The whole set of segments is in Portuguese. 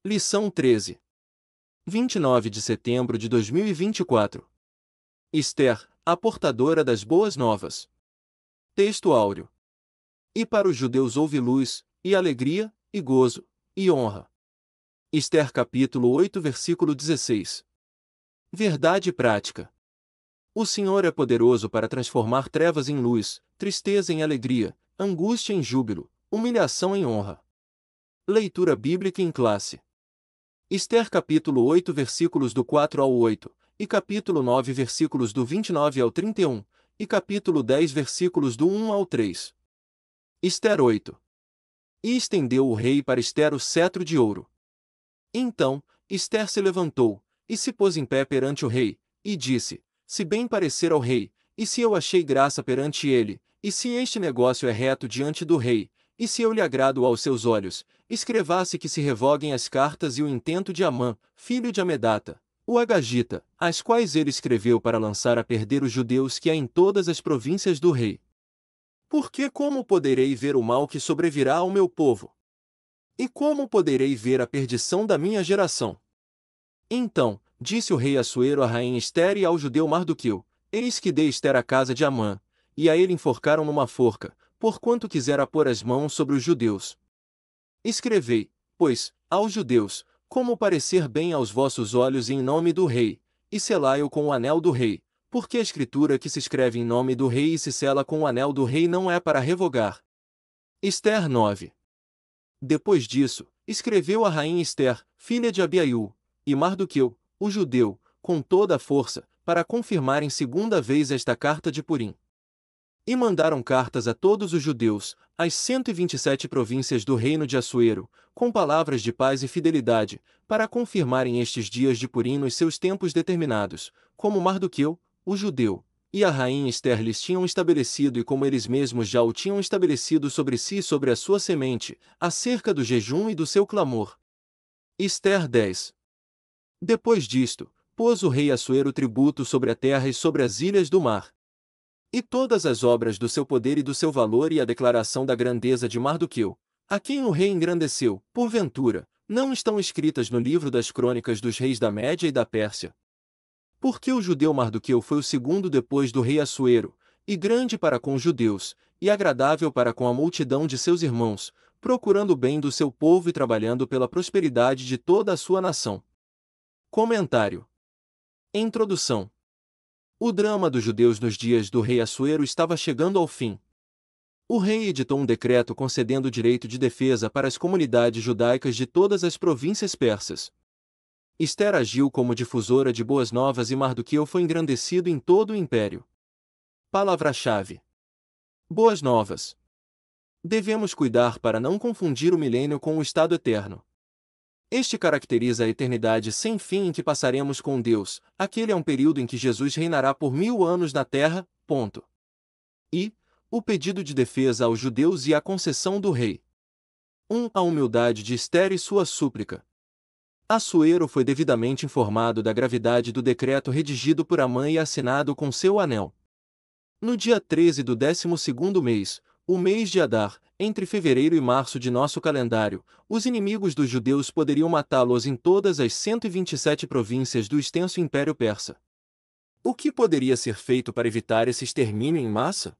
Lição 13. 29 de setembro de 2024. Esther, a portadora das boas novas. Texto áureo. E para os judeus houve luz, e alegria, e gozo, e honra. Esther capítulo 8 versículo 16. Verdade prática. O Senhor é poderoso para transformar trevas em luz, tristeza em alegria, angústia em júbilo, humilhação em honra. Leitura bíblica em classe. Esther capítulo 8 versículos do 4 ao 8, e capítulo 9 versículos do 29 ao 31, e capítulo 10 versículos do 1 ao 3. Esther 8. E estendeu o rei para Esther o cetro de ouro. Então, Esther se levantou, e se pôs em pé perante o rei, e disse: Se bem parecer ao rei, e se eu achei graça perante ele, e se este negócio é reto diante do rei, e se eu lhe agrado aos seus olhos, escrevasse que se revoguem as cartas e o intento de Amã, filho de Amedata, o Agagita, as quais ele escreveu para lançar a perder os judeus que há em todas as províncias do rei. Porque como poderei ver o mal que sobrevirá ao meu povo? E como poderei ver a perdição da minha geração? Então, disse o rei Assuero à rainha Esther e ao judeu Mardoqueu: Eis que dei Esther a casa de Amã, e a ele enforcaram numa forca, porquanto quisera pôr as mãos sobre os judeus. Escrevei, pois, aos judeus, como parecer bem aos vossos olhos em nome do rei, e selai-o com o anel do rei, porque a escritura que se escreve em nome do rei e se sela com o anel do rei não é para revogar. Esther 9. Depois disso, escreveu a rainha Esther, filha de Abiaiú, e Mardoqueu, o judeu, com toda a força, para confirmarem segunda vez esta carta de Purim. E mandaram cartas a todos os judeus, às 127 províncias do reino de Assuero, com palavras de paz e fidelidade, para confirmarem estes dias de Purim nos seus tempos determinados, como Mardoqueu, o judeu, e a rainha Esther lhes tinham estabelecido e como eles mesmos já o tinham estabelecido sobre si e sobre a sua semente, acerca do jejum e do seu clamor. Esther 10. Depois disto, pôs o rei Assuero tributo sobre a terra e sobre as ilhas do mar. E todas as obras do seu poder e do seu valor e a declaração da grandeza de Mardoqueu, a quem o rei engrandeceu, porventura, não estão escritas no livro das crônicas dos reis da Média e da Pérsia? Porque o judeu Mardoqueu foi o segundo depois do rei Assuero, e grande para com os judeus, e agradável para com a multidão de seus irmãos, procurando o bem do seu povo e trabalhando pela prosperidade de toda a sua nação. Comentário. Introdução. O drama dos judeus nos dias do rei Assuero estava chegando ao fim. O rei editou um decreto concedendo direito de defesa para as comunidades judaicas de todas as províncias persas. Esther agiu como difusora de boas novas e Mardoqueu foi engrandecido em todo o império. Palavra-chave: boas novas. Devemos cuidar para não confundir o milênio com o estado eterno. Este caracteriza a eternidade sem fim em que passaremos com Deus. Aquele é um período em que Jesus reinará por 1000 anos na terra, ponto. E o pedido de defesa aos judeus e a concessão do rei. 1. A humildade de Esther e sua súplica. Assuero foi devidamente informado da gravidade do decreto redigido por Amã e assinado com seu anel. No dia 13 do 12º mês, o mês de Adar, entre fevereiro e março de nosso calendário, os inimigos dos judeus poderiam matá-los em todas as 127 províncias do extenso Império Persa. O que poderia ser feito para evitar esse extermínio em massa?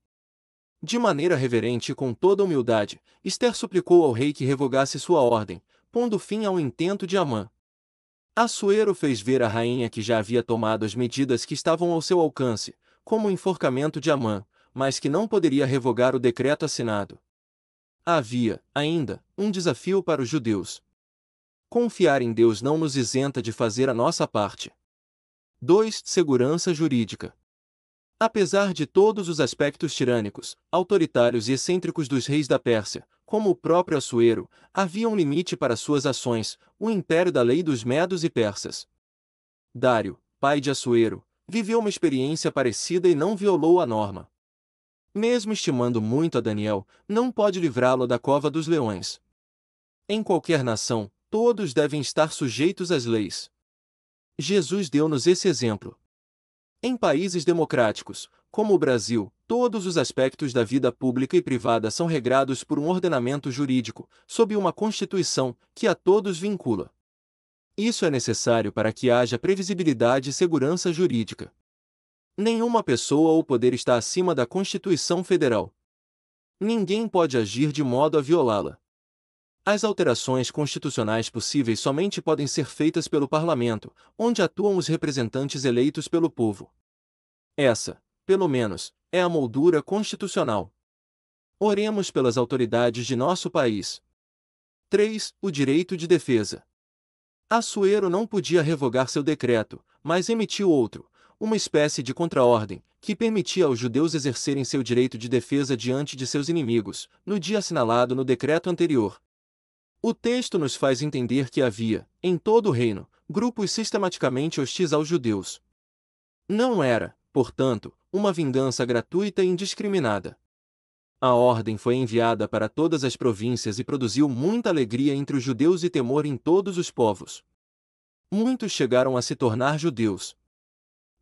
De maneira reverente e com toda humildade, Esther suplicou ao rei que revogasse sua ordem, pondo fim ao intento de Amã. Assuero fez ver à rainha que já havia tomado as medidas que estavam ao seu alcance, como o enforcamento de Amã, mas que não poderia revogar o decreto assinado. Havia, ainda, um desafio para os judeus. Confiar em Deus não nos isenta de fazer a nossa parte. 2. Segurança jurídica. Apesar de todos os aspectos tirânicos, autoritários e excêntricos dos reis da Pérsia, como o próprio Assuero, havia um limite para suas ações, o império da lei dos medos e persas. Dário, pai de Assuero, viveu uma experiência parecida e não violou a norma. Mesmo estimando muito a Daniel, não pode livrá-lo da cova dos leões. Em qualquer nação, todos devem estar sujeitos às leis. Jesus deu-nos esse exemplo. Em países democráticos, como o Brasil, todos os aspectos da vida pública e privada são regrados por um ordenamento jurídico, sob uma Constituição, que a todos vincula. Isso é necessário para que haja previsibilidade e segurança jurídica. Nenhuma pessoa ou poder está acima da Constituição Federal. Ninguém pode agir de modo a violá-la. As alterações constitucionais possíveis somente podem ser feitas pelo Parlamento, onde atuam os representantes eleitos pelo povo. Essa, pelo menos, é a moldura constitucional. Oremos pelas autoridades de nosso país. 3. O direito de defesa. Assuero não podia revogar seu decreto, mas emitiu outro, uma espécie de contraordem, que permitia aos judeus exercerem seu direito de defesa diante de seus inimigos, no dia assinalado no decreto anterior. O texto nos faz entender que havia, em todo o reino, grupos sistematicamente hostis aos judeus. Não era, portanto, uma vingança gratuita e indiscriminada. A ordem foi enviada para todas as províncias e produziu muita alegria entre os judeus e temor em todos os povos. Muitos chegaram a se tornar judeus.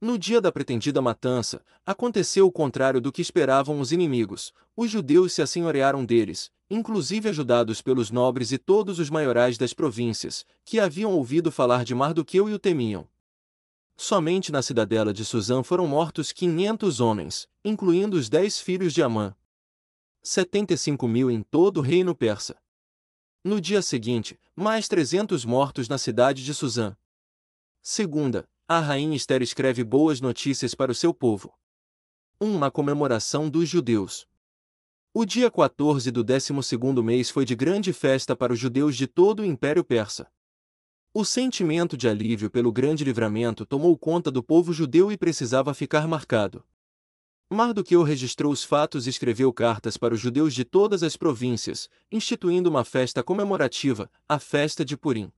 No dia da pretendida matança, aconteceu o contrário do que esperavam os inimigos. Os judeus se assenhorearam deles, inclusive ajudados pelos nobres e todos os maiorais das províncias, que haviam ouvido falar de Mardoqueu e o temiam. Somente na cidadela de Suzã foram mortos 500 homens, incluindo os 10 filhos de Amã. 75.000 em todo o reino persa. No dia seguinte, mais 300 mortos na cidade de Suzã. Segunda, a rainha Ester escreve boas notícias para o seu povo. Uma comemoração dos judeus. O dia 14 do 12º mês foi de grande festa para os judeus de todo o Império Persa. O sentimento de alívio pelo grande livramento tomou conta do povo judeu e precisava ficar marcado. Mardoqueu registrou os fatos e escreveu cartas para os judeus de todas as províncias, instituindo uma festa comemorativa, a festa de Purim.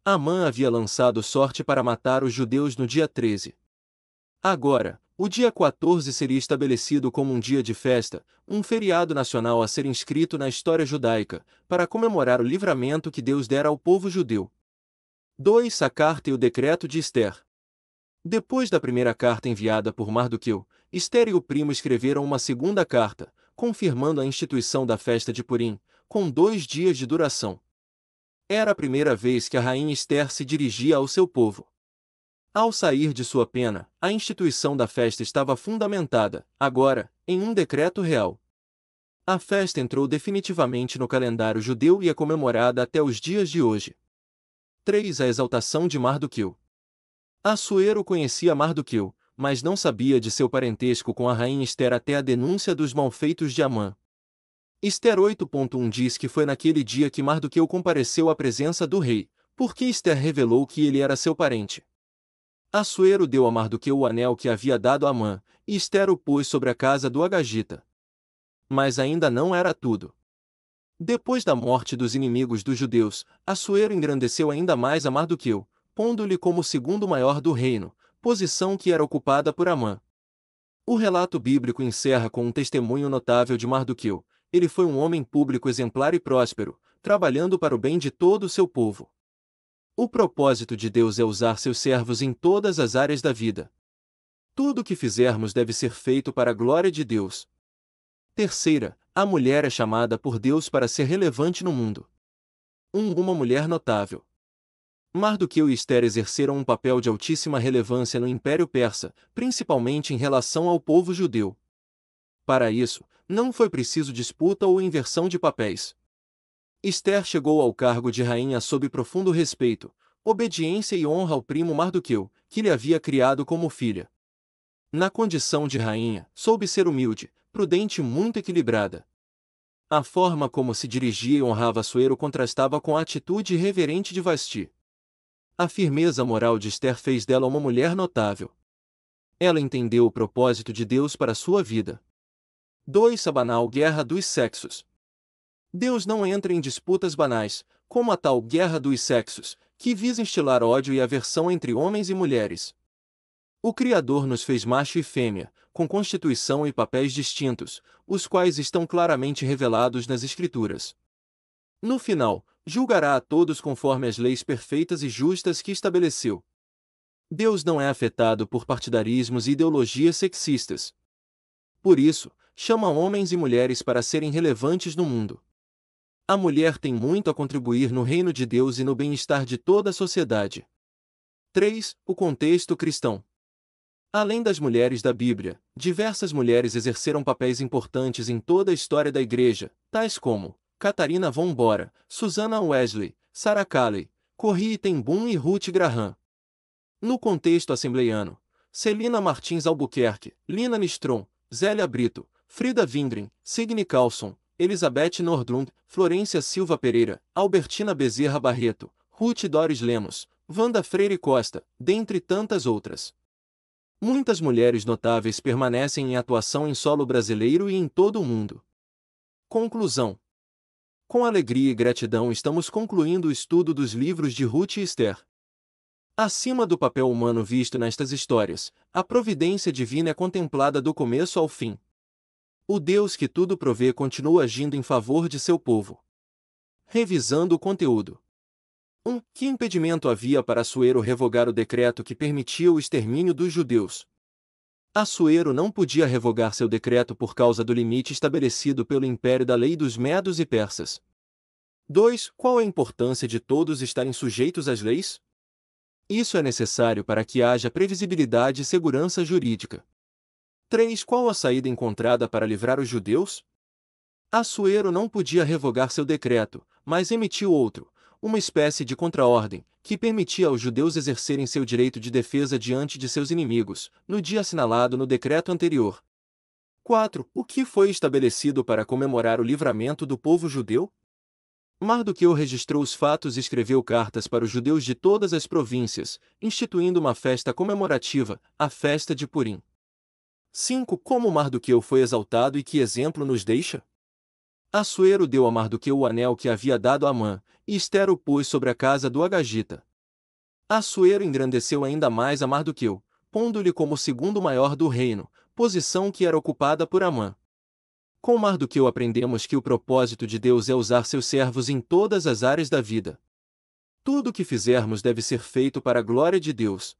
Amã havia lançado sorte para matar os judeus no dia 13. Agora, o dia 14 seria estabelecido como um dia de festa, um feriado nacional a ser inscrito na história judaica, para comemorar o livramento que Deus dera ao povo judeu. 2. A carta e o decreto de Ester. Depois da primeira carta enviada por Mardoqueu, Ester e o primo escreveram uma segunda carta, confirmando a instituição da festa de Purim, com 2 dias de duração. Era a primeira vez que a rainha Ester se dirigia ao seu povo. Ao sair de sua pena, a instituição da festa estava fundamentada, agora, em um decreto real. A festa entrou definitivamente no calendário judeu e é comemorada até os dias de hoje. 3. A exaltação de Mardoqueu. Assuero conhecia Mardoqueu, mas não sabia de seu parentesco com a rainha Ester até a denúncia dos malfeitos de Amã. Ester 8.1 diz que foi naquele dia que Mardoqueu compareceu à presença do rei, porque Ester revelou que ele era seu parente. Assuero deu a Mardoqueu o anel que havia dado a Amã, e Ester o pôs sobre a casa do Agagita. Mas ainda não era tudo. Depois da morte dos inimigos dos judeus, Assuero engrandeceu ainda mais a Mardoqueu, pondo-lhe como o segundo maior do reino, posição que era ocupada por Amã. O relato bíblico encerra com um testemunho notável de Mardoqueu. Ele foi um homem público exemplar e próspero, trabalhando para o bem de todo o seu povo. O propósito de Deus é usar seus servos em todas as áreas da vida. Tudo o que fizermos deve ser feito para a glória de Deus. Terceira, a mulher é chamada por Deus para ser relevante no mundo. Uma mulher notável. Mardoqueu e Ester exerceram um papel de altíssima relevância no Império Persa, principalmente em relação ao povo judeu. Para isso, não foi preciso disputa ou inversão de papéis. Ester chegou ao cargo de rainha sob profundo respeito, obediência e honra ao primo Mardoqueu, que lhe havia criado como filha. Na condição de rainha, soube ser humilde, prudente e muito equilibrada. A forma como se dirigia e honrava Assuero contrastava com a atitude irreverente de Vasti. A firmeza moral de Ester fez dela uma mulher notável. Ela entendeu o propósito de Deus para sua vida. 2. A banal guerra dos sexos. Deus não entra em disputas banais, como a tal guerra dos sexos, que visa instilar ódio e aversão entre homens e mulheres. O Criador nos fez macho e fêmea, com constituição e papéis distintos, os quais estão claramente revelados nas Escrituras. No final, julgará a todos conforme as leis perfeitas e justas que estabeleceu. Deus não é afetado por partidarismos e ideologias sexistas. Por isso, chama homens e mulheres para serem relevantes no mundo. A mulher tem muito a contribuir no reino de Deus e no bem-estar de toda a sociedade. 3. O contexto cristão. Além das mulheres da Bíblia, diversas mulheres exerceram papéis importantes em toda a história da Igreja, tais como Catarina von Bora, Susanna Wesley, Sarah Calley, Corrie ten Boom e Ruth Graham. No contexto assembleiano, Celina Martins Albuquerque, Lina Nistron, Zélia Brito, Frida Windring, Signe Carlson, Elizabeth Nordlund, Florência Silva Pereira, Albertina Bezerra Barreto, Ruth Doris Lemos, Wanda Freire Costa, dentre tantas outras. Muitas mulheres notáveis permanecem em atuação em solo brasileiro e em todo o mundo. Conclusão. Com alegria e gratidão estamos concluindo o estudo dos livros de Ruth e Esther. Acima do papel humano visto nestas histórias, a providência divina é contemplada do começo ao fim. O Deus que tudo provê continua agindo em favor de seu povo. Revisando o conteúdo. 1. Que impedimento havia para Assuero revogar o decreto que permitia o extermínio dos judeus? Assuero não podia revogar seu decreto por causa do limite estabelecido pelo império da lei dos Medos e Persas. 2. Qual a importância de todos estarem sujeitos às leis? Isso é necessário para que haja previsibilidade e segurança jurídica. 3. Qual a saída encontrada para livrar os judeus? Assuero não podia revogar seu decreto, mas emitiu outro, uma espécie de contraordem, que permitia aos judeus exercerem seu direito de defesa diante de seus inimigos, no dia assinalado no decreto anterior. 4. O que foi estabelecido para comemorar o livramento do povo judeu? Mardoqueu registrou os fatos e escreveu cartas para os judeus de todas as províncias, instituindo uma festa comemorativa, a festa de Purim. 5. Como Mardoqueu foi exaltado e que exemplo nos deixa? Assuero deu a Mardoqueu o anel que havia dado a Amã, e Esther o pôs sobre a casa do Agagita. Assuero engrandeceu ainda mais a Mardoqueu, pondo-lhe como o segundo maior do reino, posição que era ocupada por Amã. Com Mardoqueu aprendemos que o propósito de Deus é usar seus servos em todas as áreas da vida. Tudo o que fizermos deve ser feito para a glória de Deus.